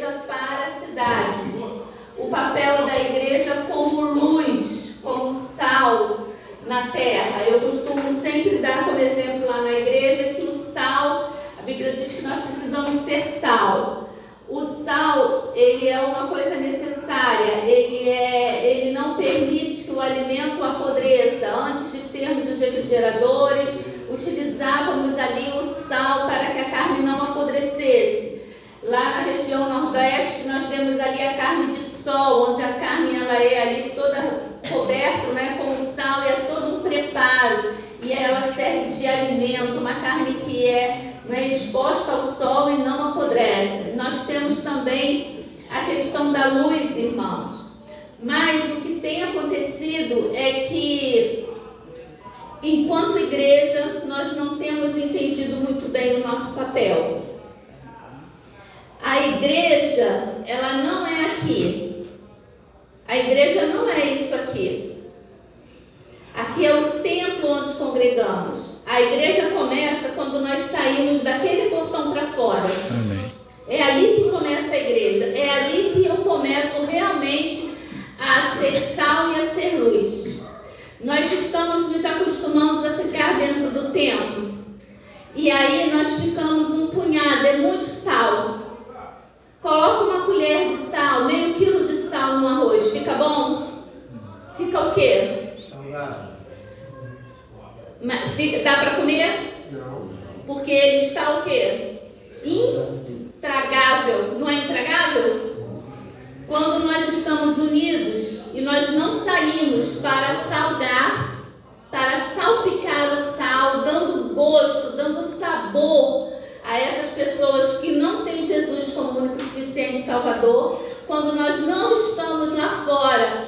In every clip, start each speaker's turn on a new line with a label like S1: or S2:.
S1: igreja para a cidade. O papel da igreja como luz, como sal na terra. Eu costumo sempre dar como exemplo lá na igreja que o sal, a Bíblia diz que nós precisamos ser sal. O sal, ele é uma coisa necessária, ele não permite que o alimento apodreça. Antes de termos os refrigeradores, utilizávamos ali o sal para que a carne não apodrecesse. Lá na região nordeste, nós temos ali a carne de sol, onde a carne ela é ali toda coberta, né, com o sal, e é todo um preparo. E ela serve de alimento, uma carne que é exposta ao sol e não apodrece. Nós temos também a questão da luz, irmãos. Mas o que tem acontecido é que, enquanto igreja, nós não temos entendido muito bem o nosso papel. A igreja, ela não é aqui. A igreja não é isso aqui. Aqui é o templo onde congregamos. A igreja começa quando nós saímos daquele portão para fora.
S2: Amém.
S1: É ali que começa a igreja. É ali que eu começo realmente a ser sal e a ser luz. Nós estamos nos acostumando a ficar dentro do templo. E aí nós ficamos um punhado, é muito sal. Coloca uma colher de sal, meio quilo de sal no arroz. Fica bom? Fica o quê? Dá para comer?
S3: Não.
S1: Porque ele está o quê? Intragável. Não é intragável? Quando nós estamos unidos e nós não saímos para salgar, para salpicar o sal, dando gosto, dando sabor a essas pessoas que não têm Jesus como único e suficiente Salvador, quando nós não estamos lá fora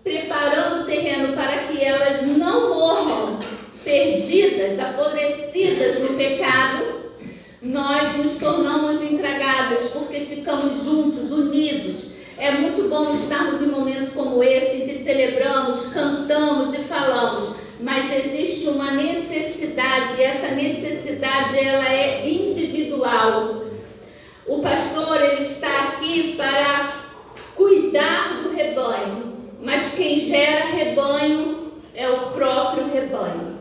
S1: preparando o terreno para que elas não morram perdidas, apodrecidas no pecado, nós nos tornamos intragáveis, porque ficamos juntos, unidos. É muito bom estarmos em momentos como esse, em que celebramos, cantamos e falamos, mas existe uma necessidade, e essa necessidade ela é individual. O pastor, ele está aqui para cuidar do rebanho, mas quem gera rebanho é o próprio rebanho.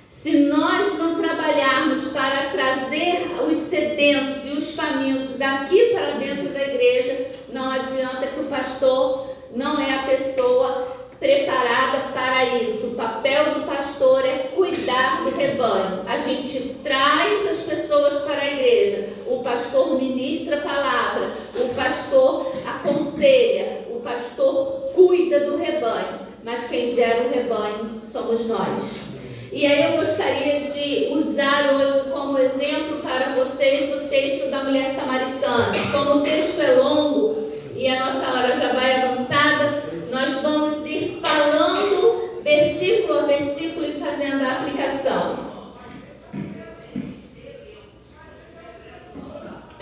S1: Se nós não trabalharmos para trazer os sedentos e os famintos aqui para dentro da igreja, não adianta que o pastor não é a pessoa preparada para isso. O papel do pastor é cuidar do rebanho. A gente traz as pessoas para a igreja, o pastor ministra a palavra, o pastor aconselha, o pastor cuida do rebanho, mas quem gera o rebanho somos nós. E aí eu gostaria de usar hoje como exemplo para vocês o texto da mulher samaritana. Como o texto é longo e a nossa hora já vai avançada, nós vamos ir falando versículo a versículo e fazendo a aplicação.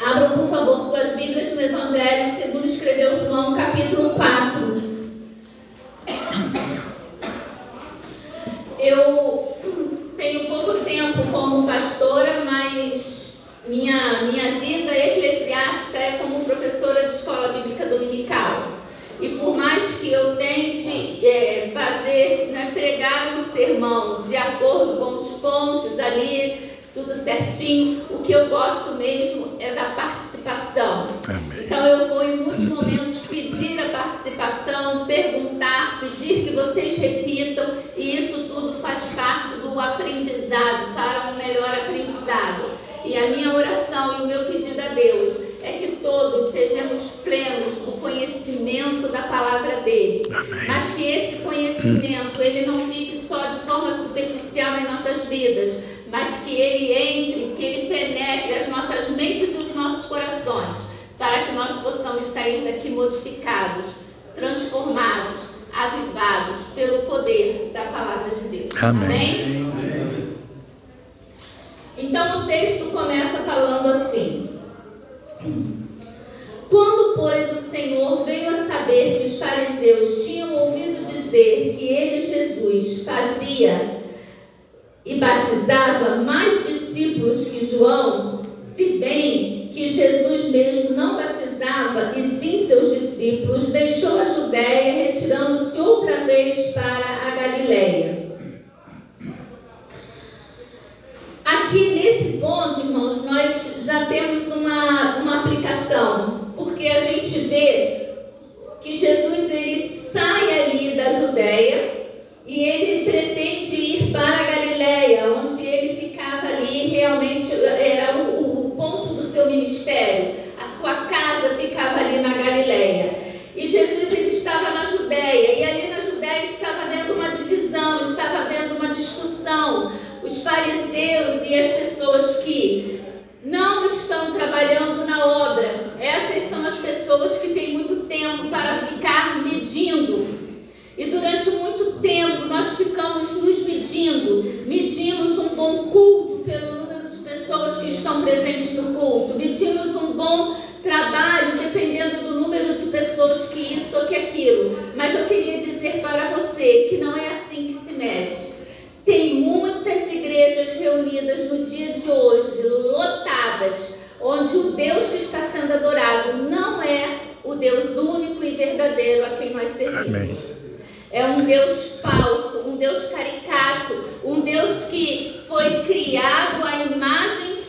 S1: Abram, por favor, suas Bíblias no Evangelho segundo escreveu João, capítulo 4. Eu tenho pouco tempo como pastora, mas minha vida eclesiástica é como professora de escola bíblica dominical. E por mais que eu tente fazer, pregar um sermão de acordo com os pontos ali, tudo certinho, o que eu gosto mesmo é da participação.
S2: Amém.
S1: Então eu vou em muitos momentos pedir a participação, perguntar, pedir que vocês repitam, e isso tudo faz parte do aprendizado, para um melhor aprendizado. E a minha oração e o meu pedido a Deus é que todos sejamos plenos do conhecimento da palavra dele.
S2: Amém.
S1: Mas que esse conhecimento ele não fique só de forma superficial em nossas vidas, mas que ele entre, que ele penetre as nossas mentes e os nossos corações, para que nós possamos sair daqui modificados, transformados, avivados pelo poder da palavra de Deus.
S2: Amém.
S1: Amém? Então o texto começa falando assim: quando, pois, o Senhor veio a saber que os fariseus tinham ouvido dizer que ele, Jesus, fazia e batizava mais discípulos que João, se bem que Jesus mesmo não batizava estava e sim seus discípulos, deixou a Judéia, retirando-se outra vez para a Galileia. Aqui nesse ponto, irmãos, nós já temos uma aplicação, porque a gente vê que Jesus ele sai ali da Judéia e ele pretende ir para a Galileia, onde ele ficava ali, realmente era o ponto do seu ministério. A sua casa ficava ali na Galileia. E Jesus ele estava na Judéia, e ali na Judéia estava havendo uma divisão, estava havendo uma discussão. Os fariseus e as pessoas que não estão trabalhando na obra, essas são as pessoas que têm muito tempo para ficar medindo. E durante muito tempo nós ficamos nos medimos um bom culto pelo número de pessoas que estão presentes no culto, medimos um bom trabalho dependendo do número de pessoas que isso ou que aquilo. Mas eu queria dizer para você que não é assim que se mede. Tem muitas igrejas reunidas no dia de hoje, lotadas, onde o Deus que está sendo adorado não é o Deus único e verdadeiro a quem nós servimos. Amém. É um Deus falso, um Deus caricato, um Deus que foi criado à imagem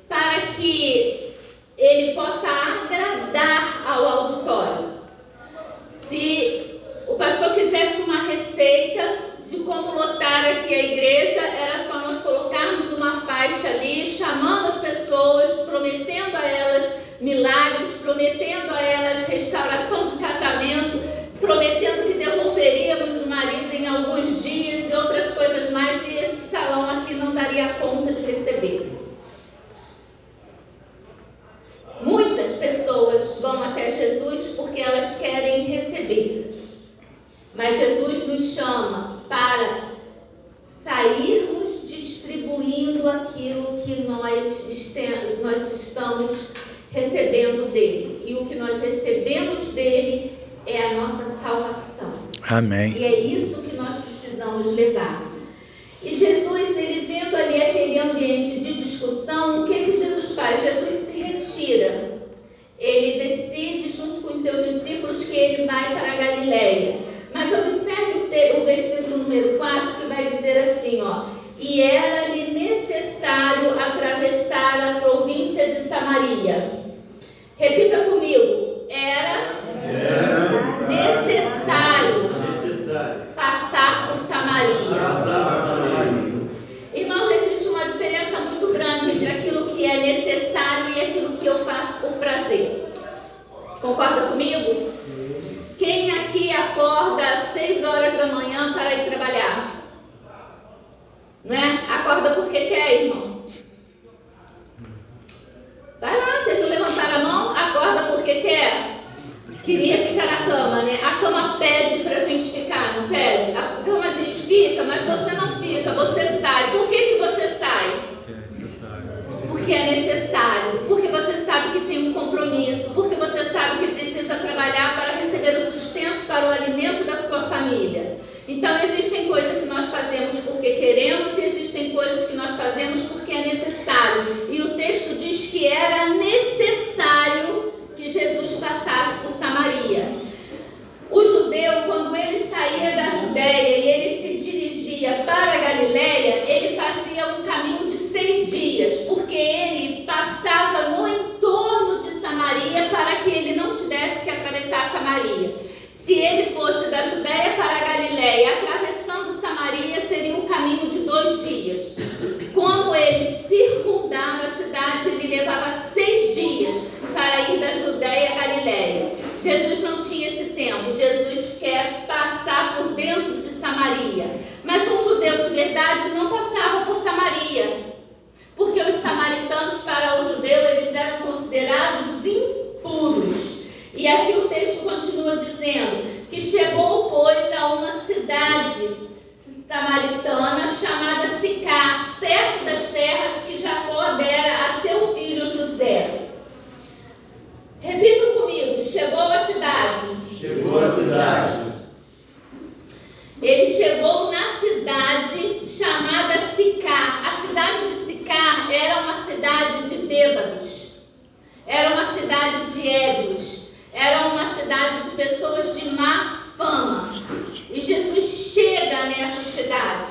S1: para que ele possa agradar ao auditório. Se o pastor quisesse uma receita de como lotar aqui a igreja, era só nós colocarmos uma faixa ali, chamando as pessoas, prometendo a elas milagres, prometendo a elas restauração de casamento, prometendo que devolveríamos o marido em alguns dias e outras coisas mais, e esse salão aqui não daria conta de receber. Muitas pessoas vão até Jesus porque elas querem receber, mas Jesus nos chama para sairmos distribuindo aquilo que nós estamos recebendo dele. E o que nós recebemos dele é a nossa salvação. Amém. E é isso que nós precisamos levar. E Jesus, ele vendo ali aquele ambiente de discussão, o que Jesus faz? Jesus se retira. Ele decide junto com os seus discípulos que ele vai para a Galileia. Mas observe o versículo número 4, que vai dizer assim, ó: e era-lhe necessário atravessar a província de Samaria. Repita comigo: era necessário passar por Samaria. Irmãos, existe uma diferença muito grande entre aquilo que é necessário e aquilo que eu faço por prazer. Concorda comigo? Quem aqui acorda às 6 horas da manhã para ir trabalhar? Não é? Acorda porque quer, irmão. Vai lá, vocês não levantaram a mão? Acorda porque quer. Queria ficar na cama, né? A cama pede pra gente ficar, não pede? A cama diz fica, mas você não fica, você sai. Por que você sai? Porque é necessário. Porque você sabe que tem um compromisso. Porque você sabe que precisa trabalhar para receber o sustento para o alimento da sua família. Então existem coisas que nós fazemos porque queremos e existem coisas que nós fazemos porque é necessário. E o texto diz que era necessário que Jesus passasse por Samaria. O judeu, quando ele saía da Judéia e ele se dirigia para a Galileia, ele fazia um caminho de 6 dias, porque ele passava no entorno de Samaria para que ele não tivesse que atravessar Samaria. Se ele fosse da Judéia para a Galileia, atravessando Samaria, seria um caminho de 2 dias. Como ele circundava a cidade, ele levava 6 dias para ir da Judéia à Galileia. Jesus não tinha esse tempo. Jesus quer passar por dentro de Samaria. Mas um judeu de verdade não passava por Samaria, porque os samaritanos, para o judeu, eles eram considerados impuros. E aqui o texto continua dizendo que chegou, pois, a uma cidade samaritana chamada Sicar, perto das terras que Jacó dera a seu filho José. Repita comigo: chegou à cidade.
S2: Chegou à cidade.
S1: Ele chegou na cidade chamada Sicar. A cidade de Sicar era uma cidade de bêbados. Era uma cidade era uma cidade de pessoas de má fama. E Jesus chega nessa cidade.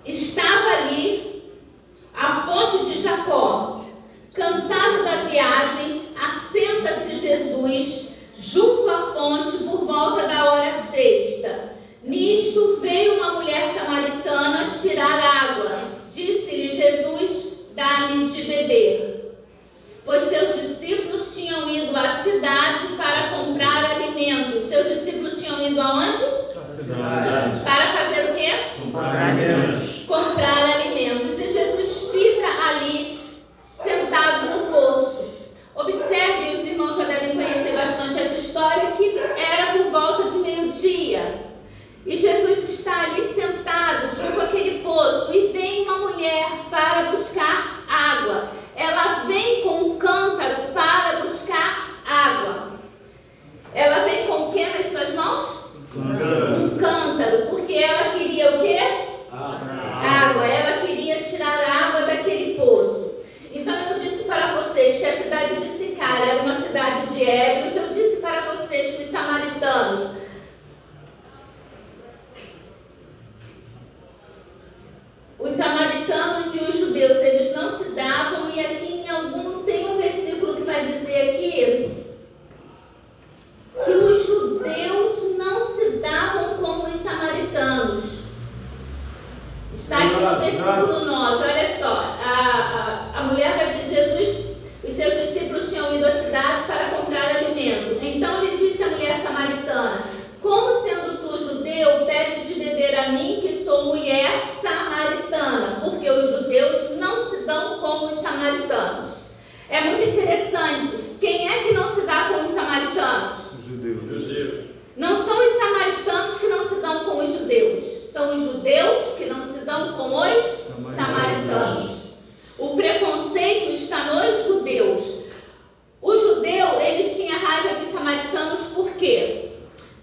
S1: Estava ali a fonte de Jacó. Cansado da viagem, assenta-se Jesus junto à fonte por volta da hora sexta. Nisto veio uma mulher samaritana tirar água. Disse-lhe Jesus: dá-me de beber. Pois seus discípulos tinham ido à cidade para comprar alimentos. Seus discípulos tinham ido aonde?
S2: À cidade.
S1: Para fazer o quê?
S2: Comprar alimentos.
S1: Comprar alimentos. E Jesus fica ali, sentado no poço. Observe, os irmãos já devem conhecer bastante essa história, que era por volta de meio-dia. E Jesus está ali sentado junto àquele poço e vem uma mulher para buscar água. Ela vem com um cântaro para buscar água. Ela vem com o que nas suas mãos? Um cântaro, porque ela queria o quê? Água. Ela queria tirar água daquele poço. Então eu disse para vocês que a cidade de Sicar era uma cidade de ébrios. Eu disse para vocês que os samaritanos e os judeus, eles não se davam. E aqui tem um versículo que vai dizer aqui que os judeus não se davam com os samaritanos. Está aqui no versículo 9, olha só. A mulher vai dizer: Jesus, os seus discípulos tinham ido à cidade para comprar alimento. Então lhe disse a mulher samaritana: como sendo tu judeu, pedes de beber a mim, que sou mulher samaritana? Porque os judeus não se dão com os samaritanos. É muito interessante. Quem é que não se dá com os samaritanos?
S2: Os judeus.
S1: Não são os samaritanos que não se dão com os judeus. São os judeus que não se dão com os samaritanos. O preconceito está nos judeus. O judeu, ele tinha raiva dos samaritanos, por quê?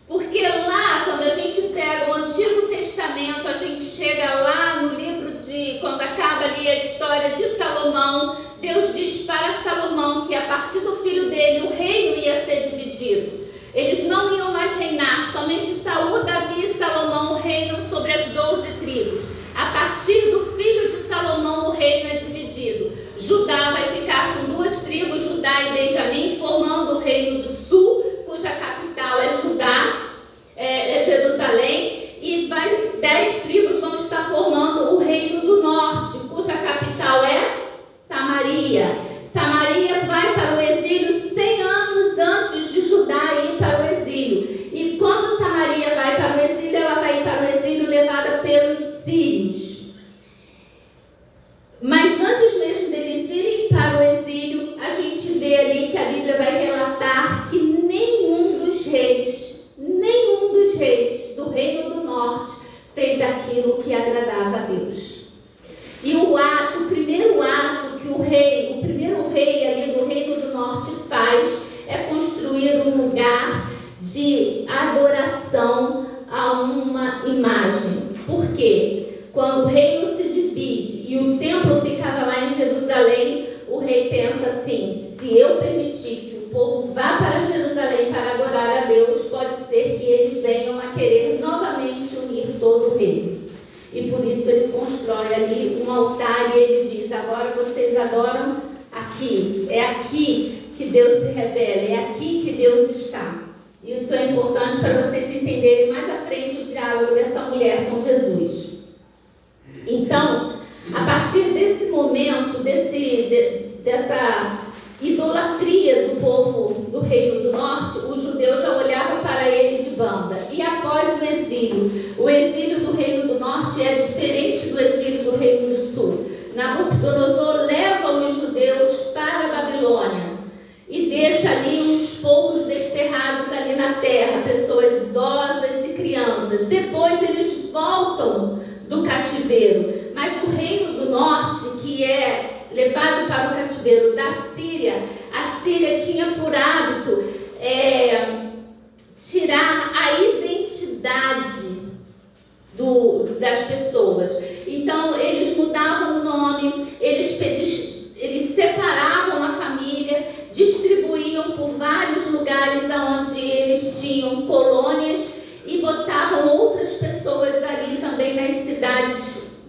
S1: Porque lá, quando a gente pega o Antigo Testamento, a gente chega lá no livro de, quando acaba ali a história de Salomão, Deus diz para Salomão que a partir do filho dele o reino ia ser dividido. Eles não iam mais reinar, somente Saul, Davi e Salomão reinam sobre as 12 tribos. A partir do filho de Salomão o reino é dividido. Judá vai ficar com 2 tribos, Judá e Benjamim, formando o reino do sul, cuja capital é Judá, é Jerusalém, e 10 tribos vão estar formando o reino do norte, cuja capital é Samaria. Samaria vai para o exílio 100 anos antes de Judá ir para o exílio. E quando Samaria vai para o exílio, ela vai ir para o exílio levada pelos sírios. Mas antes mesmo deles irem para o exílio, a gente vê ali que a Bíblia vai relatar que nenhum dos reis do reino do norte fez aquilo que agradava a Deus. E o primeiro ato que o primeiro rei ali do reino do norte faz é construir um lugar de adoração a uma imagem. Por quê? Quando o reino se divide e o templo ficava lá em Jerusalém, o rei pensa assim: se eu permitir que o povo vá para Jerusalém para adorar a Deus, pode ser que eles venham a querer novamente unir todo o reino. E por isso ele constrói ali um altar e ele diz: agora vocês adoram aqui, é aqui que Deus se revela, é aqui que Deus está. Isso é importante para vocês entenderem mais à frente o diálogo dessa mulher com Jesus. Então, a partir desse momento, dessa idolatria do povo do reino do norte, o judeu já olhava para ele de banda. E após o exílio do reino do norte é diferente do exílio do reino do sul. Nabucodonosor leva os judeus para a Babilônia e deixa ali uns povos desterrados ali na terra, pessoas idosas e crianças. Depois eles voltam do cativeiro, mas o reino do norte, que é levado para o cativeiro da Síria, a Síria tinha por hábito tirar a identidade das pessoas. Então eles mudavam o nome, eles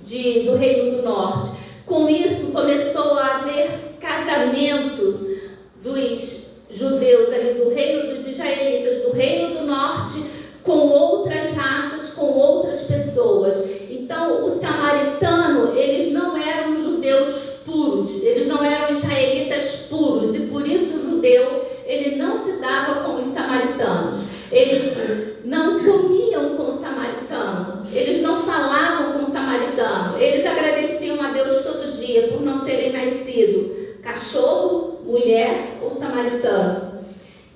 S1: do Reino do Norte. Com isso, começou a haver casamento dos judeus ali do reino dos israelitas, do Reino do Norte, com outras raças, com outras pessoas. Então, o samaritano, eles não eram judeus puros, eles não eram israelitas puros, e por isso o judeu, ele não se dava com os samaritanos. Eles não comiam com o samaritano, eles não falavam com o samaritano, eles agradeciam a Deus todo dia por não terem nascido cachorro, mulher ou samaritano.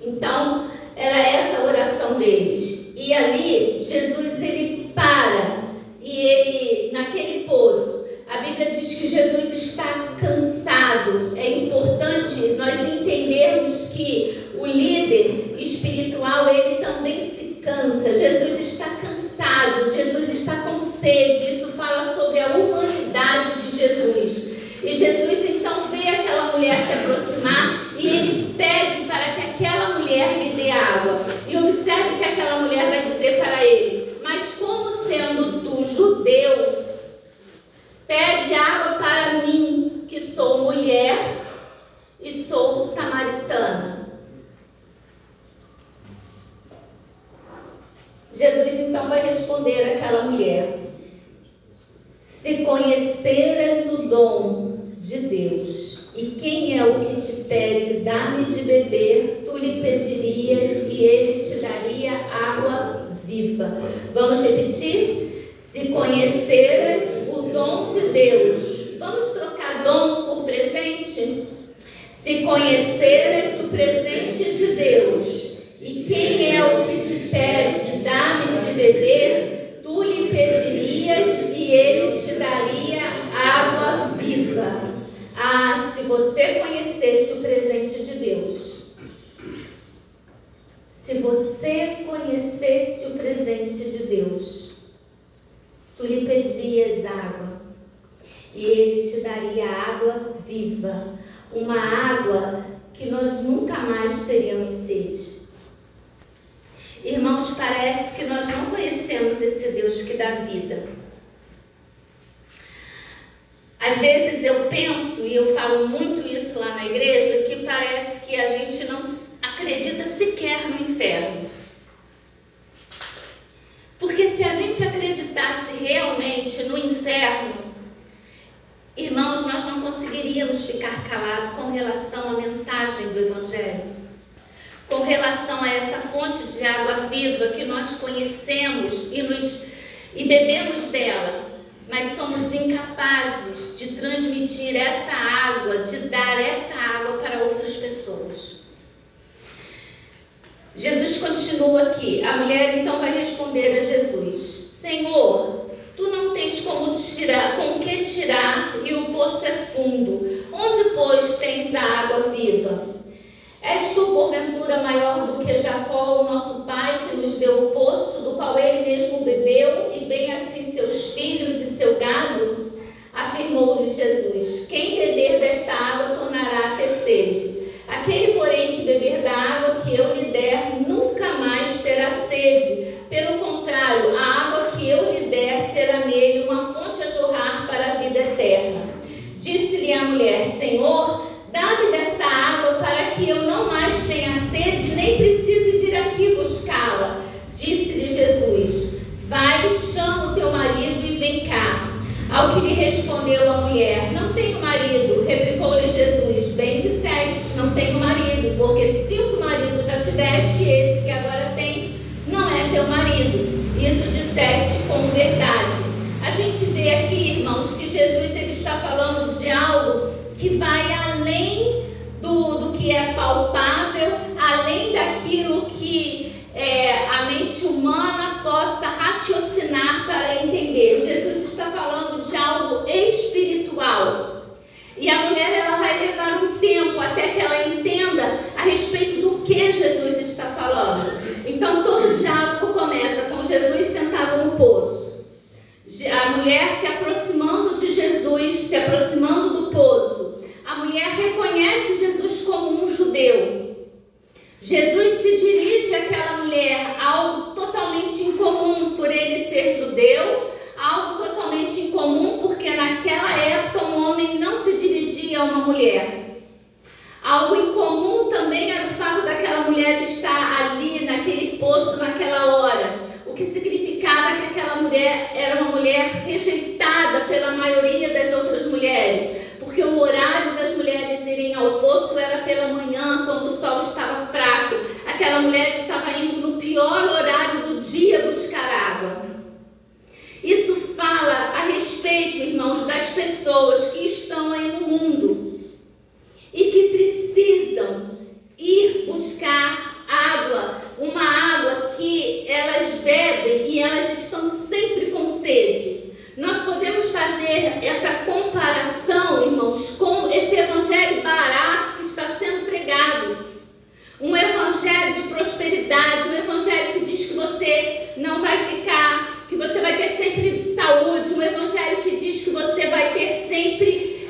S1: Então, era essa a oração deles. E ali, Jesus, ele para, e ele, naquele poço, a Bíblia diz que Jesus está cansado. É importante nós entendermos que o líder espiritual, ele também se cansa. Jesus está cansado, Jesus está com sede. Isso fala sobre a humanidade de Jesus. E Jesus então vê aquela mulher se aproximar e ele pede para que aquela mulher lhe dê água. E observe que aquela mulher vai dizer para ele: mas como sendo tu judeu, pede água para mim, que sou mulher e sou samaritana? Jesus então vai responder àquela mulher: se conheceras o dom de Deus, e quem é o que te pede, dá-me de beber, tu lhe pedirias e ele te daria água viva. Vamos repetir? Se conheceras o dom de Deus. Vamos trocar dom por presente? Se conheceras o presente de Deus, e quem é o que te pede, dá-me de beber, tu lhe pedirias e ele te daria água viva. Ah, se você conhecesse o presente de Deus. Se você conhecesse o presente de Deus, tu lhe pedirias água e ele te daria água viva. Uma água que nós nunca mais teríamos sede. Irmãos, parece que nós não conhecemos esse Deus que dá vida. Às vezes eu penso, e eu falo muito isso lá na igreja, que parece que a gente não acredita sequer no inferno. Porque se a gente acreditasse realmente no inferno, irmãos, nós não conseguiríamos ficar calados com relação à mensagem do Evangelho, com relação a essa fonte de água viva que nós conhecemos e bebemos dela, mas somos incapazes de transmitir essa água, de dar essa água para outras pessoas. Jesus continua aqui. A mulher então vai responder a Jesus: Senhor, tu não tens com que tirar, e o poço é fundo. Onde, pois, tens a água viva? És tu, porventura, maior do que Jacó, o nosso pai, que nos deu o poço, do qual ele mesmo bebeu, e bem assim seus filhos e seu gado? Afirmou-lhe Jesus: quem beber desta água tornará a ter sede. Aquele, porém, que beber da água que eu lhe der, nunca mais terá sede. Pelo contrário, a água que eu lhe der será nele uma fonte a jorrar para a vida eterna. Disse-lhe a mulher: Senhor, dá-me dessa água para que eu não mais tenha sede, nem precise vir aqui buscá-la. Disse-lhe Jesus: vai, chama o teu marido e vem cá. Ao que lhe respondeu a mulher: não tenho marido. Replicou-lhe Jesus: bem disseste, não tenho marido, porque 5 maridos já tiveste, e esse que agora tens não é teu marido. Isso disseste com verdade. A gente vê aqui, irmãos, que Jesus ele está falando de algo que vai além do que é palpável, além daquilo que a mente humana possa raciocinar para entender. Jesus está falando de algo espiritual. E a mulher ela vai levar um tempo até que ela entenda a respeito do que Jesus está falando. Então todo o diálogo começa com Jesus sentado no poço. A mulher se aproximando de Jesus, se aproximando do poço. A mulher reconhece Jesus como um judeu. mulher. Algo incomum também era o fato daquela mulher estar ali, naquele poço, naquela hora. O que significava que aquela mulher era uma mulher rejeitada pela maioria das outras mulheres. Porque o horário das mulheres irem ao poço era pela manhã, quando o sol estava fraco. Aquela mulher estava indo no pior horário do dia buscar água. Isso fala a respeito, irmãos, das pessoas que estão aí no mundo e que precisam ir buscar água, uma água que elas bebem e elas estão sempre com sede. Nós podemos fazer essa comparação, irmãos, com esse evangelho barato que está sendo pregado. Um evangelho de prosperidade, um evangelho que diz que você não vai ficar, que você vai ter sempre saúde, um evangelho que diz que você vai ter sempre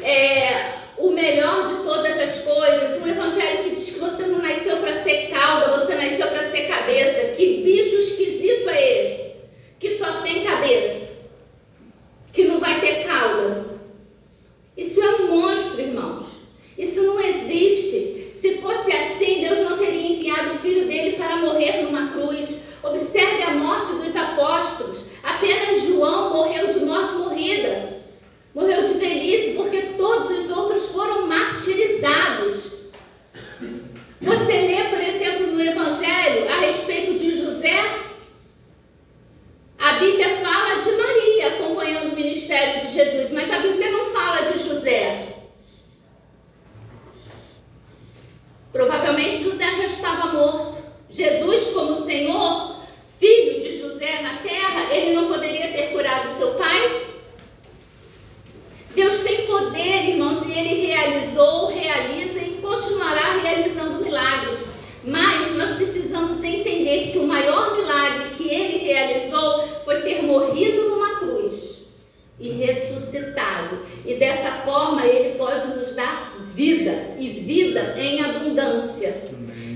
S1: o melhor de todas as coisas, um evangelho que diz que você não nasceu para ser cauda, você nasceu para ser cabeça. Que bicho esquisito é esse? Que só tem cabeça, que não vai ter cauda. Isso é um monstro, irmãos. Isso não existe. Se fosse assim, Deus não teria enviado o Filho dele para morrer numa cruz. Observe a morte dos apóstolos. Apenas João morreu de morte morrida. Morreu de velhice, porque todos os outros foram martirizados. Você lê, por exemplo, no Evangelho, a respeito de José. A Bíblia fala de Maria acompanhando o ministério de Jesus, mas a Bíblia não fala de José. Provavelmente José já estava morto. Jesus, como Senhor, filho de José na terra, ele não poderia ter curado seu pai? Deus tem poder, irmãos, e ele realizou, realiza e continuará realizando milagres. Mas nós precisamos entender que o maior milagre que ele realizou foi ter morrido numa cruz e ressuscitado. E dessa forma ele pode nos dar vida, e vida em abundância.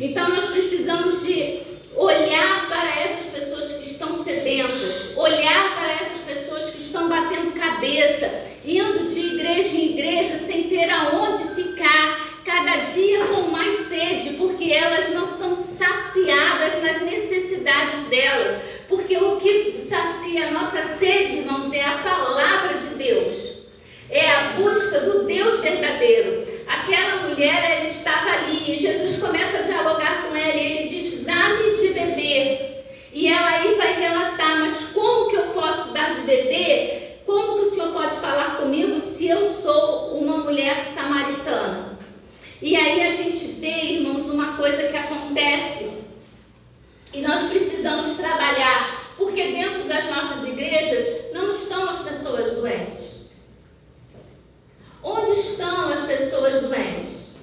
S1: Então nós precisamos de olhar para essas pessoas que estão sedentas, olhar para essas pessoas que estão batendo cabeça, indo de igreja em igreja sem ter aonde ficar, cada dia com mais sede, porque elas não são saciadas nas necessidades delas. Porque o que sacia a nossa sede, irmãos, é a palavra de Deus. É a busca do Deus verdadeiro. Aquela mulher, ela estava ali e Jesus começa a dialogar com ela e ele diz: dá-me de beber. E ela aí vai relatar: mas como que eu posso dar de beber? Como que o Senhor pode falar comigo se eu sou uma mulher samaritana? E aí a gente vê, irmãos, uma coisa que acontece e nós precisamos trabalhar, porque dentro das nossas igrejas não estão as pessoas doentes. Onde estão as pessoas doentes?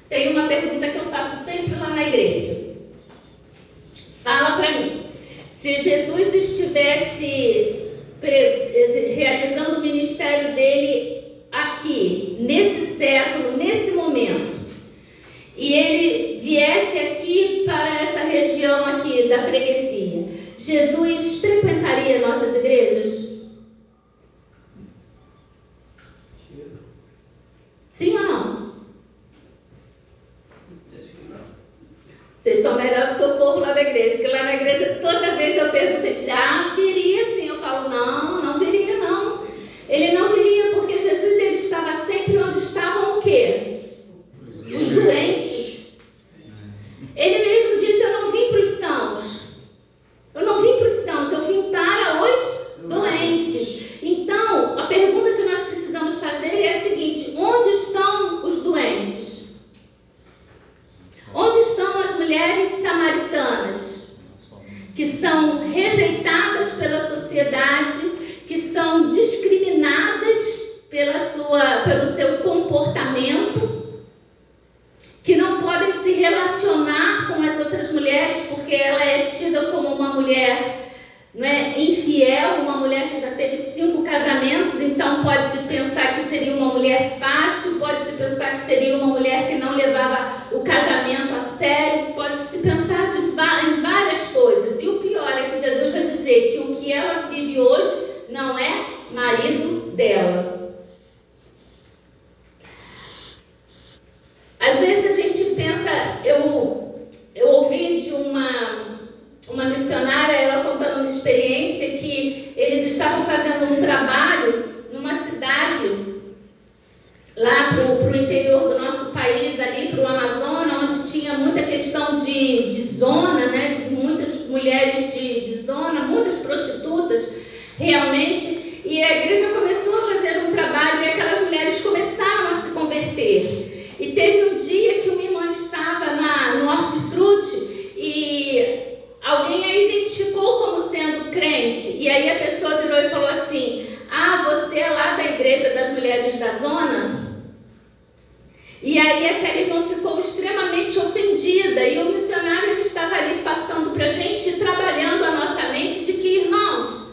S1: Tem uma pergunta que eu faço sempre lá na igreja. Fala para mim, se Jesus estivesse realizando o ministério dele aqui, nesse século, nesse momento, e ele viesse aqui para essa região aqui da freguesia, Jesus frequentaria nossas igrejas? Sim ou não? Vocês estão melhor do que o povo lá da igreja, porque lá na igreja toda vez eu pergunto, eles dizem: viria sim. Eu falo: não viria não. Ele não viria porque Jesus, ele estava sempre onde estavam o quê? Os doentes. Ele mesmo diz: eu não vim para os sãos. Eu não vim para os sãos, eu vim para os doentes. Então, a pergunta que nós precisamos fazer é a seguinte: onde estão os doentes? Onde estão as mulheres samaritanas, que são rejeitadas pela sociedade, que são discriminadas pelo seu comportamento, que não podem se relacionar com as outras mulheres porque ela é tida como uma mulher, não é, infiel, uma mulher que já teve 5 casamentos, então pode-se pensar que seria uma mulher fácil, pode-se pensar que seria uma mulher que não levava o casamento a sério, pode-se pensar em várias coisas. E o pior é que Jesus vai dizer que o que ela vive hoje não é marido dela. lá para o interior do nosso país, ali para o Amazonas, onde tinha muita questão de zona, né? Muitas mulheres de zona, muitas prostitutas, realmente, e a igreja começou a fazer um trabalho e aquelas mulheres começaram a se converter. E teve um dia que uma irmã estava no hortifruti e alguém a identificou como sendo crente, e aí a pessoa virou e falou assim: ah, você é lá da igreja das mulheres da zona? E aí aquela irmã ficou extremamente ofendida, e o missionário ele estava ali passando para a gente, trabalhando a nossa mente de que, irmãos,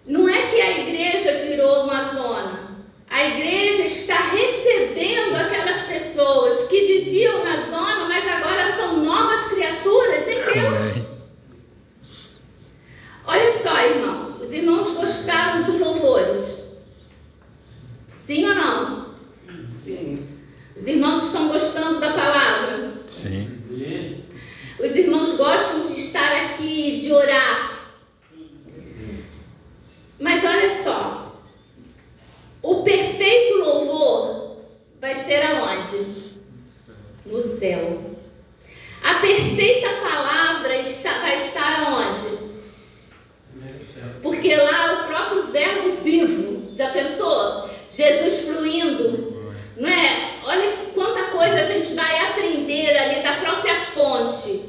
S1: não é que a igreja virou uma zona. A igreja está recebendo aquelas pessoas que viviam na zona, mas agora são novas criaturas em Deus. Amém. Olha só, irmãos, os irmãos gostaram dos louvores? Sim ou não? Sim. Os irmãos estão gostando da palavra?
S3: Sim.
S1: Os irmãos gostam de estar aqui, de orar? Mas olha só, o perfeito louvor vai ser aonde? No céu. A perfeita palavra vai estar aonde? Porque lá o próprio verbo vivo, já pensou? Jesus fluindo, não é? Olha que quanta coisa a gente vai aprender ali da própria fonte.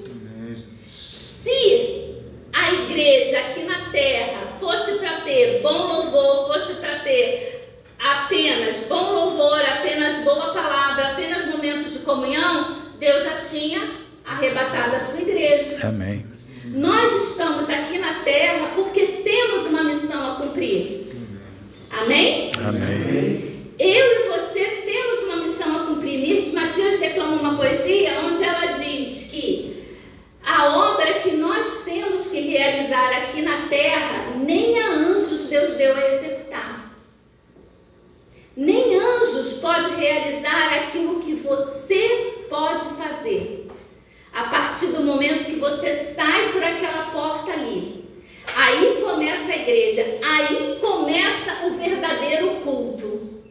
S1: Se a igreja aqui na terra fosse para ter bom louvor, fosse para ter apenas bom louvor, apenas boa palavra, apenas momentos de comunhão, Deus já tinha arrebatado a sua igreja.
S3: Amém.
S1: Nós estamos aqui na terra porque temos uma missão a cumprir. Amém?
S3: Amém.
S1: Eu e você temos uma missão a cumprir. Mirtes Matias declama uma poesia onde ela diz que a obra que nós temos que realizar aqui na terra, nem a anjos Deus deu a executar. Nem anjos pode realizar aquilo que você pode fazer. A partir do momento que você sai por aquela porta ali, aí começa a igreja, aí começa o verdadeiro culto.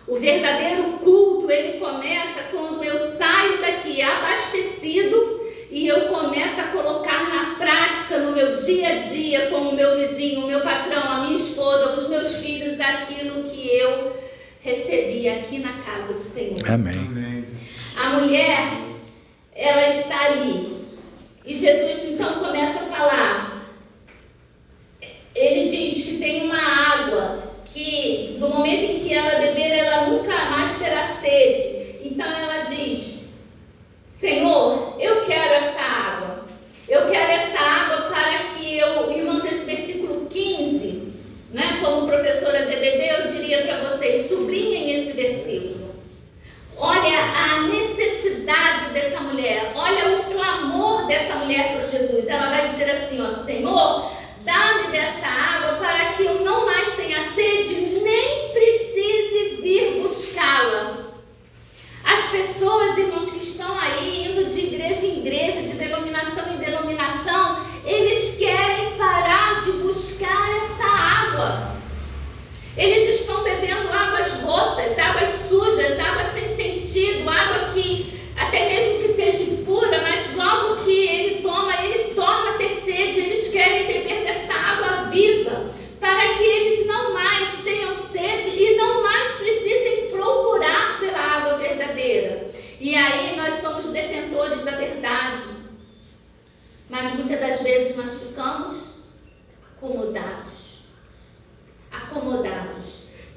S1: O verdadeiro culto, ele começa quando eu saio daqui abastecido e eu começo a colocar na prática, no meu dia a dia, com o meu vizinho, o meu patrão, a minha esposa, os meus filhos, aquilo que eu recebi aqui na casa do Senhor.
S3: Amém.
S1: A mulher, ela está ali. E Jesus então começa a falar. Ele diz que tem uma água que do momento em que ela beber, ela nunca mais terá sede. Então ela diz: Senhor, eu quero essa água. Eu quero essa água para que eu... Irmãos, esse versículo 15, né, como professora de EBD, eu diria para vocês, sublinhem esse versículo. Olha a necessidade dessa mulher, olha o clamor dessa mulher por Jesus. Ela vai dizer assim, ó: Senhor, dá-me dessa água para que eu não mais tenha sede, nem precise vir buscá-la. As pessoas, irmãos, que estão aí indo de igreja em igreja, de denominação em denominação, eles querem parar de buscar essa água. Eles estão bebendo águas rotas, águas sujas, água sem sentido, água que, até mesmo que seja impura, mas logo que ele toma, ele torna a ter sede. Eles querem beber dessa água viva, para que eles não mais tenham sede e não mais precisem procurar pela água verdadeira. E aí nós somos detentores da verdade, mas muitas das vezes nós ficamos acomodados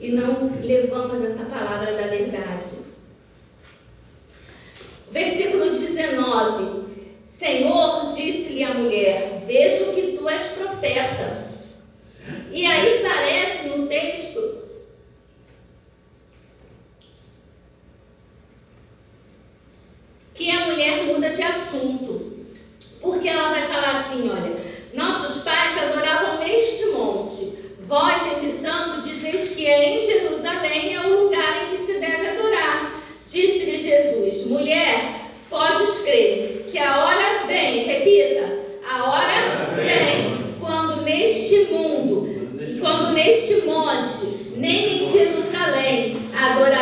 S1: e não levamos essa palavra da verdade. Versículo 19: Senhor, disse-lhe a mulher, vejo que tu és profeta. E aí parece no texto que a mulher muda de assunto, porque ela vai falar assim: olha, nossos pais adoravam neste monte, vós, entretanto, dizeis que em Jerusalém é o lugar em que se deve adorar. Disse-lhe Jesus: mulher, podes crer que a hora vem, repita, a hora vem, quando neste mundo, quando neste monte, nem em Jerusalém, adorarão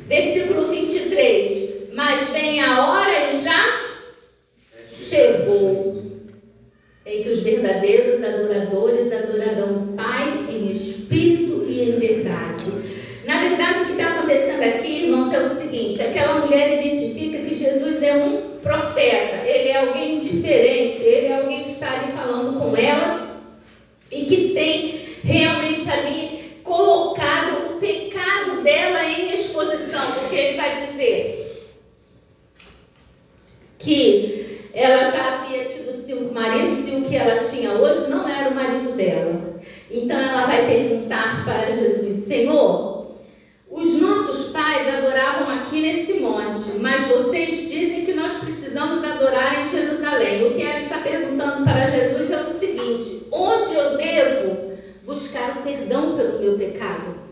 S1: Versículo 23. Mas vem a hora e já chegou, em que os verdadeiros adoradores adorarão o Pai em espírito e em verdade. Na verdade, o que está acontecendo aqui, irmãos, é o seguinte: aquela mulher identifica que Jesus é um profeta, ele é alguém diferente, ele é alguém que está ali falando com ela e que tem realmente ali colocado o pecado dela em exposição, porque ele vai dizer que ela já havia tido 5 maridos e o que ela tinha hoje não era o marido dela. Então ela vai perguntar para Jesus: Senhor, os nossos pais adoravam aqui nesse monte, mas vocês dizem que nós precisamos adorar em Jerusalém. O que ela está perguntando para Jesus é o seguinte: onde eu devo buscar o perdão pelo meu pecado?